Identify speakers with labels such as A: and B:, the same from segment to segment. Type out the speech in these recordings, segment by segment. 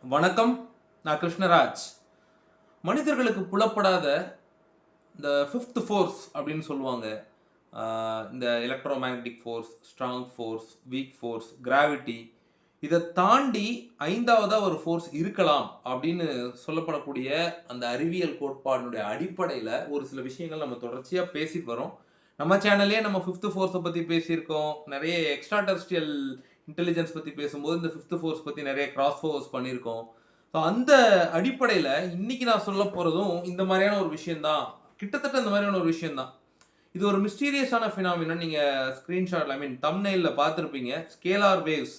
A: வணக்கம். நான் கிருஷ்ணராஜ். மனிதர்களுக்கு புலப்படாத இந்த ஃபிஃப்த் ஃபோர்ஸ் அப்படின்னு சொல்லுவாங்க. இந்த electro magnetic force, strong force, week force, gravity இதை தாண்டி ஐந்தாவதா ஒரு ஃபோர்ஸ் இருக்கலாம் அப்படின்னு சொல்லப்படக்கூடிய அந்த அறிவியல் கோட்பாடினுடைய அடிப்படையில் ஒரு சில விஷயங்கள் நம்ம தொடர்ச்சியாக பேசிட்டு வரோம். நம்ம சேனல்லே நம்ம ஃபிஃப்த் ஃபோர்ஸை பற்றி பேசியிருக்கோம். நிறைய எக்ஸ்ட்ரா டெரஸ்ட்ரியல் இன்டெலிஜென்ஸ் பற்றி பேசும்போது இந்த ஃபிஃப்த் ஃபோர்ஸ் பற்றி நிறைய கிராஸ் ஃபோர்ஸ் பண்ணியிருக்கோம். ஸோ அந்த அடிப்படையில் இன்னைக்கு நான் சொல்ல போகிறதும் இந்த மாதிரியான ஒரு விஷயம்தான். கிட்டத்தட்ட இந்த மாதிரியான ஒரு விஷயம்தான். இது ஒரு மிஸ்டீரியஸான ஃபினாமினன். நீங்கள் ஸ்க்ரீன்ஷாட் தம்ப்நெயிலில் பார்த்துருப்பீங்க. Scalar waves.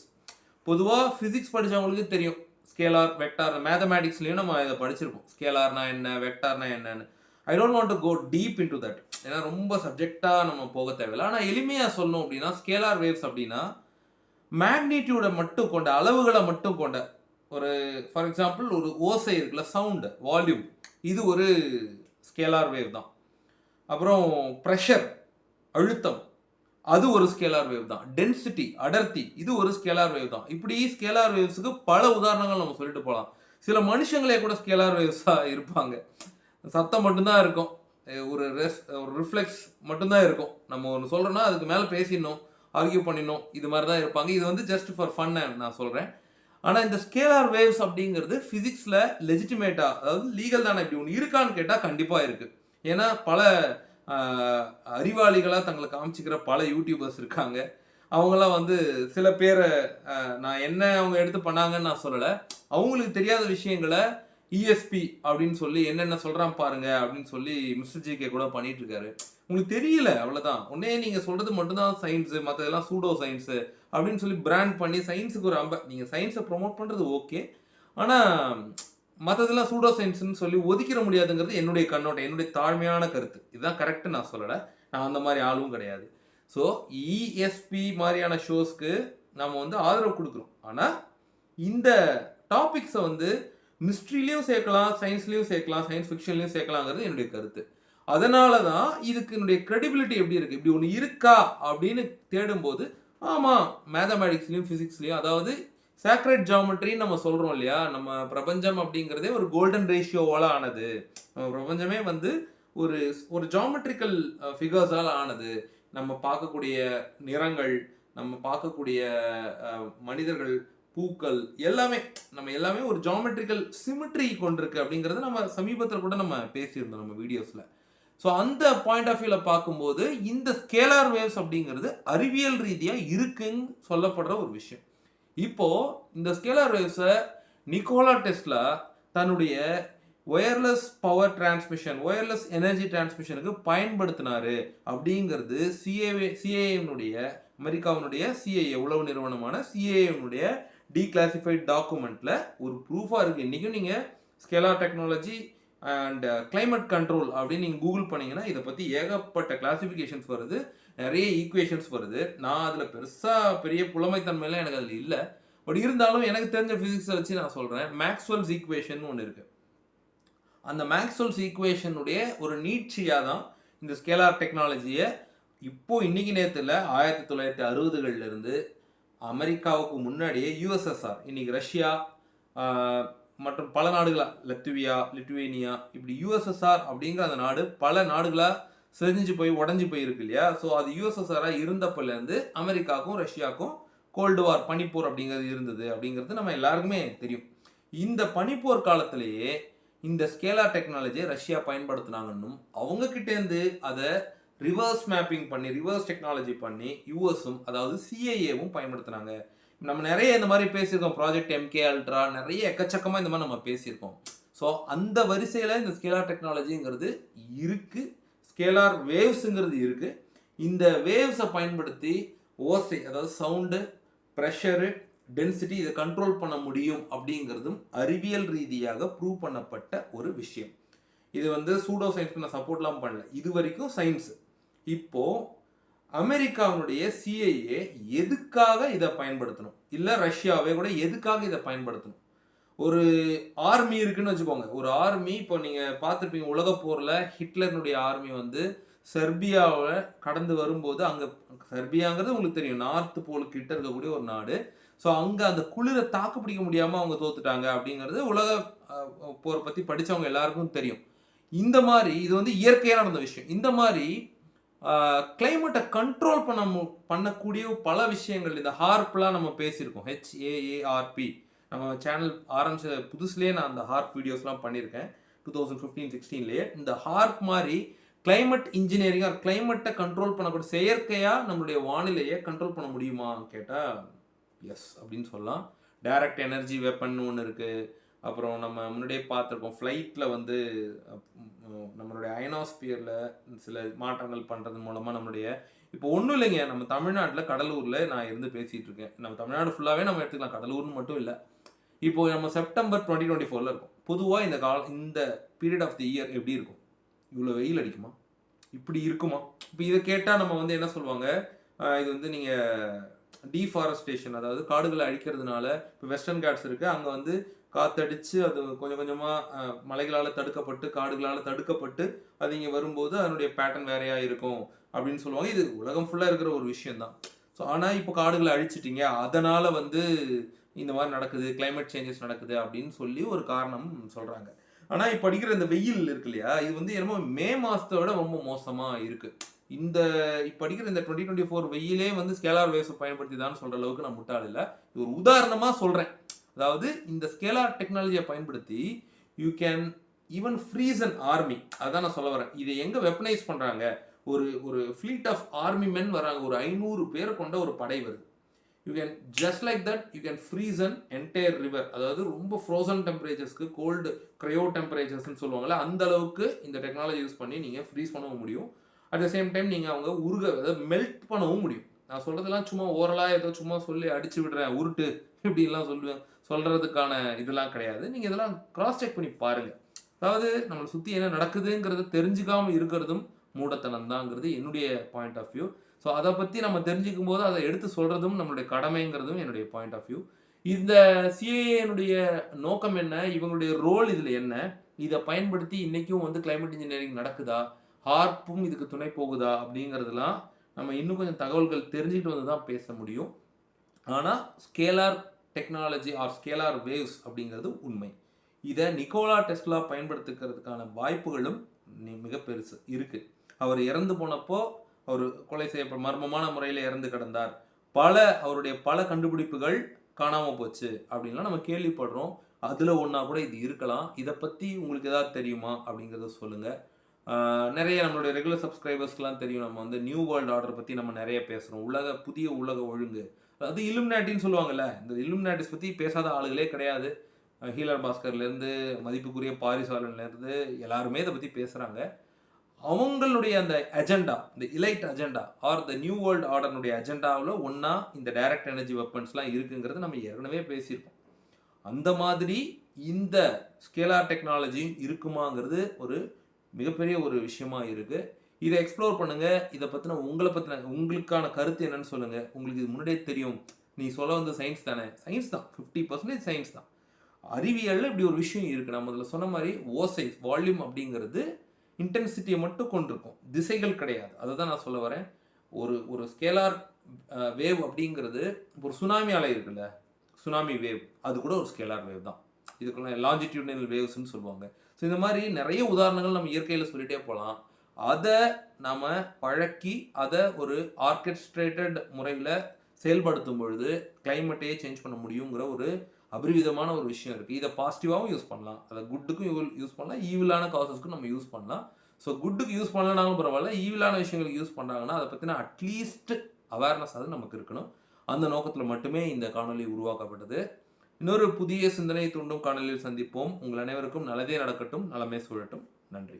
A: பொதுவாக ஃபிசிக்ஸ் படித்தவங்களுக்கு தெரியும். ஸ்கேலார், வெக்டார், மேத்தமேட்டிக்ஸ்லையும் நம்ம இதை படிச்சிருப்போம். ஸ்கேலார்னா என்ன, வெக்டார்னா என்னன்னு. I don't want to go deep into that. ஏன்னா ரொம்ப சப்ஜெக்டாக நம்ம போக தேவையில்லை. ஆனால் எளிமையாக சொல்லணும் அப்படின்னா ஸ்கேலார் வேவ்ஸ் அப்படின்னா மேக்னிடியூடை மட்டும் கொண்ட, அளவுகளை மட்டும் கொண்ட, ஒரு ஃபார் எக்ஸாம்பிள் ஒரு ஓசை இருக்குல்ல, சவுண்டு, வால்யூம், இது ஒரு ஸ்கேலார் வேவ் தான். அப்புறம் ப்ரெஷர், அழுத்தம், அது ஒரு ஸ்கேலார் வேவ் தான். டென்சிட்டி, அடர்த்தி, இது ஒரு ஸ்கேலார் வேவ் தான். இப்படி ஸ்கேலார் வேவ்ஸுக்கு பல உதாரணங்கள் நம்ம சொல்லிட்டு போகலாம். சில மனுஷங்களே கூட ஸ்கேலார் வேவ்ஸாக இருப்பாங்க. சத்தம் மட்டும்தான் இருக்கும், ஒரு ரிஃப்ளெக்ஸ் மட்டும்தான் இருக்கும். நம்ம ஒன்று சொல்கிறோன்னா அதுக்கு மேலே பேசிடணும், ஆர்கியூ பண்ணிடணும், இது மாதிரி தான் இருப்பாங்க. இது வந்து ஜஸ்ட் ஃபார் ஃபன் நான் சொல்கிறேன். ஆனால் இந்த ஸ்கேலார் வேவ்ஸ் அப்படிங்கிறது ஃபிசிக்ஸில் லெஜிட்டிமேட்டாக, அதாவது லீகல் தானே, இப்படி ஒன்று இருக்கான்னு கேட்டால் கண்டிப்பாக இருக்குது. ஏன்னா பல அறிவாளிகளாக தங்களை காமிச்சிக்கிற பல யூடியூபர்ஸ் இருக்காங்க. அவங்களாம் வந்து சில பேரை நான் என்ன அவங்க எடுத்து பண்ணாங்கன்னு நான் சொல்லலை. அவங்களுக்கு தெரியாத விஷயங்களை இஎஸ்பி அப்படின்னு சொல்லி என்னென்ன சொல்கிறான் பாருங்க அப்படின்னு சொல்லி மிஸ்டர் ஜிகே கூட பண்ணிட்டு இருக்காரு. உங்களுக்கு தெரியல, அவ்வளோதான். உடனே நீங்கள் சொல்கிறது மட்டும்தான் சயின்ஸு, மற்றதெல்லாம் சூடோ சயின்ஸு அப்படின்னு சொல்லி பிராண்ட் பண்ணி சயின்ஸுக்கு ஒரு நீங்கள் சயின்ஸை ப்ரொமோட் பண்ணுறது ஓகே, ஆனால் மற்றதெல்லாம் சூடோ சயின்ஸ்னு சொல்லி ஒதுக்கிற முடியாதுங்கிறது என்னுடைய கண்ணோட்டம், என்னுடைய தாழ்மையான கருத்து. இதுதான் கரெக்டு நான் சொல்லலை. நான் அந்த மாதிரி ஆளும் கிடையாது. ஸோ இஎஸ்பி மாதிரியான ஷோஸ்க்கு நம்ம வந்து ஆதரவு கொடுக்குறோம். ஆனால் இந்த டாபிக்ஸை வந்து மிஸ்ட்ரிலையும் சேர்க்கலாம், சயின்ஸ்லையும் சேர்க்கலாம், சயின்ஸ் ஃபிக்ஷன்லையும் சேர்க்கலாங்கிறது என்னுடைய கருத்து. அதனால தான் இதுக்கு என்னுடைய கிரெடிபிலிட்டி எப்படி இருக்குது, இப்படி ஒன்று இருக்கா அப்படின்னு தேடும்போது, ஆமாம், மேத்தமேட்டிக்ஸ்லையும் ஃபிசிக்ஸ்லையும், அதாவது சேக்ரெட் ஜாமெட்ரின்னு நம்ம சொல்கிறோம் இல்லையா, நம்ம பிரபஞ்சம் அப்படிங்கிறதே ஒரு கோல்டன் ரேஷியோவால் ஆனது. நம்ம பிரபஞ்சமே வந்து ஒரு ஒரு ஜாமெட்ரிக்கல் ஃபிகர்ஸால் ஆனது. நம்ம பார்க்கக்கூடிய நிறங்கள், நம்ம பார்க்கக்கூடிய மனிதர்கள், பூக்கள், எல்லாமே நம்ம எல்லாமே ஒரு ஜாமெட்ரிக்கல் சிமிட்ரி கொண்டிருக்கு அப்படிங்கிறத நம்ம சமீபத்தில் கூட நம்ம பேசியிருந்தோம் நம்ம வீடியோஸில். ஸோ அந்த பாயிண்ட் ஆஃப் வியூவில் பார்க்கும்போது இந்த ஸ்கேலார் வேவ்ஸ் அப்படிங்கிறது அறிவியல் ரீதியாக இருக்குன்னு சொல்லப்படுற ஒரு விஷயம். இப்போது இந்த ஸ்கேலார் வேவ்ஸை நிக்கோலா டெஸ்லா தன்னுடைய wireless power transmission, wireless energy டிரான்ஸ்மிஷனுக்கு பயன்படுத்தினாரு அப்படிங்கிறது சிஏஏனுடைய, அமெரிக்காவினுடைய சிஐஏ, உளவு நிறுவனமான சிஏஏனுடைய டீக்ளாசிஃபைட் டாக்குமெண்ட்டில் ஒரு ப்ரூஃபாக இருக்குது. இன்றைக்கும் நீங்கள் scalar technology and climate control அப்படின்னு நீங்கள் கூகுள் பண்ணிங்கன்னா இதை பற்றி ஏகப்பட்ட கிளாசிஃபிகேஷன்ஸ் வருது, நிறைய ஈக்குவேஷன்ஸ் வருது. நான் அதில் பெரிய புலமைத்தன்மையெல்லாம் எனக்கு அதில் இல்லை. பட் இருந்தாலும் எனக்கு தெரிஞ்ச ஃபிசிக்ஸை வச்சு நான் சொல்கிறேன். மேக்ஸ்வெல்ஸ் ஈக்குவேஷன் ஒன்று இருக்குது. அந்த மேக்ஸ்வெல்ஸ் ஈக்குவேஷனுடைய ஒரு நீட்சியாக தான் இந்த ஸ்கேலார் டெக்னாலஜியை இப்போது இன்றைக்கி நேரத்தில் 1960களிலிருந்து அமெரிக்காவுக்கு முன்னாடியே யூஎஸ்எஸ்ஆர், இன்றைக்கி ரஷ்யா மற்றும் பல நாடுகளாக, லிட்டுவேனியா, இப்படி யூஎஸ்எஸ்ஆர் அப்படிங்கிற அந்த நாடு பல நாடுகளாக செஞ்சு போய் உடஞ்சி போயிருக்கு இல்லையா. ஸோ அது யூஎஸ்எஸ்ஆராக இருந்தப்பலேருந்து அமெரிக்காவுக்கும் ரஷ்யாவுக்கும் கோல்டு வார், பனிப்போர் அப்படிங்கிறது இருந்தது அப்படிங்கிறது நம்ம எல்லாருக்குமே தெரியும். இந்த பனிப்போர் காலத்திலேயே இந்த ஸ்கேலார் டெக்னாலஜியை ரஷ்யா பயன்படுத்தினாங்கன்னும், அவங்கக்கிட்டேருந்து அதை ரிவர்ஸ் மேப்பிங் பண்ணி, ரிவர்ஸ் டெக்னாலஜி பண்ணி யூஎஸும், அதாவது சிஐஏவும் பயன்படுத்தினாங்க. நம்ம நிறைய இந்த மாதிரி பேசியிருக்கோம். ப்ராஜெக்ட் எம்கே அல்ட்ரா, நிறைய எக்கச்சக்கமாக இந்த மாதிரி நம்ம பேசியிருக்கோம். ஸோ அந்த வரிசையில் இந்த ஸ்கேலார் டெக்னாலஜிங்கிறது இருக்குது, ஸ்கேலார் வேவ்ஸுங்கிறது இருக்குது. இந்த வேவ்ஸை பயன்படுத்தி ஓசை, அதாவது சவுண்டு, ப்ரெஷரு, டென்சிட்டி, இதை கண்ட்ரோல் பண்ண முடியும் அப்படிங்கிறதும் அறிவியல் ரீதியாக ப்ரூவ் பண்ணப்பட்ட ஒரு விஷயம். இது வந்து சூடோ சயின்ஸ்க்கு நான் சப்போர்ட்லாம் பண்ணல, இது வரைக்கும் சயின்ஸு. இப்போது அமெரிக்காவுடைய சிஐஏ எதுக்காக இதை பயன்படுத்தணும், இல்லை ரஷ்யாவே கூட எதுக்காக இதை பயன்படுத்தணும்? ஒரு ஆர்மி இருக்குன்னு வச்சுக்கோங்க. ஒரு ஆர்மி, இப்போ நீங்கள் பார்த்துருப்பீங்க உலக போரில் ஹிட்லருடைய ஆர்மி வந்து செர்பியாவை கடந்து வரும்போது, அங்கே செர்பியாங்கிறது உங்களுக்கு தெரியும், நார்த் போல் கிட்ட இருக்கக்கூடிய ஒரு நாடு. ஸோ அங்கே அந்த குளிரை தாக்கு பிடிக்க முடியாமல் அவங்க தோத்துட்டாங்க அப்படிங்கிறது உலக போரை பற்றி படித்தவங்க எல்லாருக்கும் தெரியும். இந்த மாதிரி இது வந்து இயற்கையாக நடந்த விஷயம். இந்த மாதிரி கிளைமேட்டை கண்ட்ரோல் பண்ணக்கூடிய பல விஷயங்கள் இந்த ஹார்ப்லாம் நம்ம பேசியிருக்கோம். HAARP நம்ம சேனல் ஆரம்பிச்ச புதுசுலேயே நான் அந்த ஹார்ப் வீடியோஸ்லாம் பண்ணியிருக்கேன் 2015-16லேயே. இந்த ஹார்ப் மாதிரி கிளைமேட் இன்ஜினியரிங் கிளைமேட்டை கண்ட்ரோல் பண்ணக்கூடிய செயற்கையாக நம்மளுடைய வானிலையை கண்ட்ரோல் பண்ண முடியுமான்னு கேட்டால் எஸ் அப்படின்னு சொல்லலாம். டைரக்ட் எனர்ஜி வெப்பன் ஒன்று இருக்குது. அப்புறம் நம்ம முன்னாடியே பார்த்துருக்கோம் ஃப்ளைட்டில் வந்து நம்மளுடைய அயனாஸ்பியரில் சில மாற்றங்கள் பண்ணுறது மூலமாக நம்மளுடைய இப்போ ஒன்றும் இல்லைங்க, நம்ம தமிழ்நாட்டில் கடலூரில் நான் இருந்து பேசிகிட்டு இருக்கேன். நம்ம தமிழ்நாடு ஃபுல்லாகவே நம்ம எடுத்துக்கலாம், கடலூர்னு மட்டும் இல்லை. இப்போ நம்ம செப்டம்பர் 2024 இருக்கும். பொதுவாக இந்த பீரியட் ஆஃப் தி இயர் எப்படி இருக்கும்? இவ்வளோ வெயில் அடிக்குமா? இப்படி இருக்குமா? இப்போ இதை கேட்டால் நம்ம வந்து என்ன சொல்லுவாங்க, இது வந்து நீங்கள் டீஃபாரஸ்டேஷன், அதாவது காடுகளை அழிக்கிறதுனால இப்போ வெஸ்டர்ன் காட்ஸ் இருக்குது, அங்கே வந்து காற்றடிச்சு அது கொஞ்சம் கொஞ்சமாக மலைகளால் தடுக்கப்பட்டு காடுகளால் தடுக்கப்பட்டு அது இங்கே வரும்போது அதனுடைய பேட்டர்ன் வேறையாக இருக்கும் அப்படின்னு சொல்லுவாங்க. இது உலகம் ஃபுல்லாக இருக்கிற ஒரு விஷயம்தான். ஸோ ஆனால் இப்போ காடுகளை அழிச்சிட்டிங்க, அதனால் வந்து இந்த மாதிரி நடக்குது, கிளைமேட் சேஞ்சஸ் நடக்குது அப்படின்னு சொல்லி ஒரு காரணம் சொல்கிறாங்க. ஆனால் இப்போ அடிக்கிற இந்த வெயில் இருக்கு இல்லையா, இது வந்து என்னமோ மே மாதத்தை விட ரொம்ப மோசமாக இருக்குது. இப்போ அடிக்கிற இந்த 2024 வெயிலே வந்து ஸ்கேலார் வேவ்ஸை பயன்படுத்தி தான் சொல்கிற அளவுக்கு நான் முட்டாள் இல்லை. இது ஒரு உதாரணமாக சொல்கிறேன். அதாவது இந்த ஸ்கேலார் டெக்னாலஜியை பயன்படுத்தி you can even freeze an army. அதான் நான் சொல்ல வரேன். இதை எங்கே வெப்பனைஸ் பண்ணுறாங்க, ஒரு ஃப்ளீட் ஆஃப் ஆர்மி மென் வராங்க, ஒரு 500 பேரை கொண்ட ஒரு படை வருது. You can just like that you can freeze an entire river. அதாவது ரொம்ப ஃப்ரோசன் டெம்பரேச்சர்ஸ்க்கு கோல்டு க்ரையோ டெம்பரேச்சர்ஸ்ன்னு சொல்லுவாங்கள்ல, அந்த அளவுக்கு இந்த டெக்னாலஜி யூஸ் பண்ணி நீங்கள் ஃப்ரீஸ் பண்ணவும் முடியும். அட் த சேம் டைம் நீங்கள் அவங்க அதாவது மெல்ட் பண்ணவும் முடியும். நான் சொல்கிறதெல்லாம் சும்மா ஓரலாக ஏதோ சும்மா சொல்லி அடிச்சு விடுறேன் உருட்டு இப்படிலாம் சொல்கிறதுக்கான இதெல்லாம் கிடையாது. நீங்கள் இதெல்லாம் கிராஸ் செக் பண்ணி பாருங்கள். அதாவது நம்மளை சுற்றி என்ன நடக்குதுங்கிறத தெரிஞ்சுக்காமல் இருக்கிறதும் மூடத்தனம் தாங்கிறது என்னுடைய பாயிண்ட் ஆஃப் வியூ. ஸோ அதை பற்றி நம்ம தெரிஞ்சுக்கும் போது அதை எடுத்து சொல்கிறதும் நம்மளுடைய கடமைங்கிறதும் என்னுடைய பாயிண்ட் ஆஃப் வியூ. இந்த சிஏஏனுடைய நோக்கம் என்ன, இவங்களுடைய ரோல் இதில் என்ன, இதை பயன்படுத்தி இன்றைக்கும் வந்து கிளைமேட் இன்ஜினியரிங் நடக்குதா, ஹார்ப்பும் இதுக்கு துணை போகுதா அப்படிங்கிறதுலாம் நம்ம இன்னும் கொஞ்சம் தகவல்கள் தெரிஞ்சுக்கிட்டு வந்து தான் பேச முடியும். ஆனால் scalar technology R scalar waves அப்படிங்கிறது உண்மை. இதை நிக்கோலா டெஸ்லா பயன்படுத்திக்கிறதுக்கான வாய்ப்புகளும் மிக பெருசு இருக்குது. அவர் இறந்து போனப்போ அவர் கொலை செய்யப்பட்ட மர்மமான முறையில் இறந்து கிடந்தார். அவருடைய பல கண்டுபிடிப்புகள் காணாமல் போச்சு அப்படின்லாம் நம்ம கேள்விப்படுறோம். அதில் ஒன்றா கூட இது இருக்கலாம். இதை பற்றி உங்களுக்கு ஏதாவது தெரியுமா அப்படிங்கிறத சொல்லுங்கள். நிறைய நம்மளுடைய ரெகுலர் சப்ஸ்கிரைபர்ஸ்க்கெலாம் தெரியும், நம்ம வந்து நியூ வேர்ல்டு ஆர்டர் பற்றி நம்ம நிறைய பேசுகிறோம். புதிய உலக ஒழுங்கு, அதாவது இல்லுமினாட்டின்னு சொல்லுவாங்கள்ல, இந்த இல்லுமினாட்டிஸ் பற்றி பேசாத ஆளுகளே கிடையாது. ஹீலர் பாஸ்கர்லேருந்து மதிப்புக்குரிய பாரிசாலன்லேருந்து எல்லாருமே இதை பற்றி பேசுகிறாங்க. அவங்களுடைய அந்த அஜெண்டா, இந்த elite agenda are the new world ஆர்டர்னுடைய அஜெண்டாவில் ஒன்றா இந்த டைரக்ட் எனர்ஜி வெப்பன்ஸ்லாம் இருக்குங்கிறது நம்ம ஏற்கனவே பேசியிருக்கோம். அந்த மாதிரி இந்த ஸ்கேலார் டெக்னாலஜியும் இருக்குமாங்கிறது ஒரு மிகப்பெரிய ஒரு விஷயமா இருக்குது. இதை எக்ஸ்ப்ளோர் பண்ணுங்கள். இதை பற்றின உங்களுக்கான கருத்து என்னன்னு சொல்லுங்கள். உங்களுக்கு இது முன்னாடியே தெரியும், நீ சொல்ல வந்து சயின்ஸ் தானே, சயின்ஸ் தான், 50% சயின்ஸ் தான். அறிவியலில் இப்படி ஒரு விஷயம் இருக்குது. நம்ம அதில் சொன்ன மாதிரி ஓசை வால்யூம் அப்படிங்கிறது இன்டென்சிட்டியை மட்டும் கொண்டிருக்கும், திசைகள் கிடையாது. அதை தான் நான் சொல்ல வரேன். ஒரு ஸ்கேலார் வேவ் அப்படிங்கிறது ஒரு சுனாமி அலை இருக்குல்ல, சுனாமி வேவ், அது கூட ஒரு ஸ்கேலார் வேவ் தான். இதுக்குள்ள லாஞ்சிடியூடினல் வேவ்ஸ்ன்னு சொல்லுவாங்க. ஸோ இந்த மாதிரி நிறைய உதாரணங்கள் நம்ம இயற்கையில் சொல்லிகிட்டே போகலாம். அதை நம்ம பழக்கி அதை ஒரு ஆர்கெஸ்ட்ரேட்டட் முறையில் செயல்படுத்தும் பொழுது கிளைமேட்டையே சேஞ்ச் பண்ண முடியுங்கிற ஒரு அபரிவிதமான ஒரு விஷயம் இருக்குது. இதை பாசிட்டிவாகவும் யூஸ் பண்ணலாம், அதை குட்டுக்கும் யூஸ் பண்ணலாம், ஈவிலான காசஸ்க்கும் நம்ம யூஸ் பண்ணலாம். ஸோ குட்டுக்கு யூஸ் பண்ணலனாலும் பரவாயில்ல, ஈவிலான விஷயங்களுக்கு யூஸ் பண்ணுறாங்கன்னா அதை பற்றின அட்லீஸ்ட் அவேர்னஸ் அது நமக்கு இருக்கணும். அந்த நோக்கத்தில் மட்டுமே இந்த காணொலி உருவாக்கப்பட்டது. இன்னொரு புதிய சிந்தனை தூண்டும் காணொலியில் சந்திப்போம். உங்கள் அனைவருக்கும் நல்லதே நடக்கட்டும், நலமே சூழட்டும். நன்றி.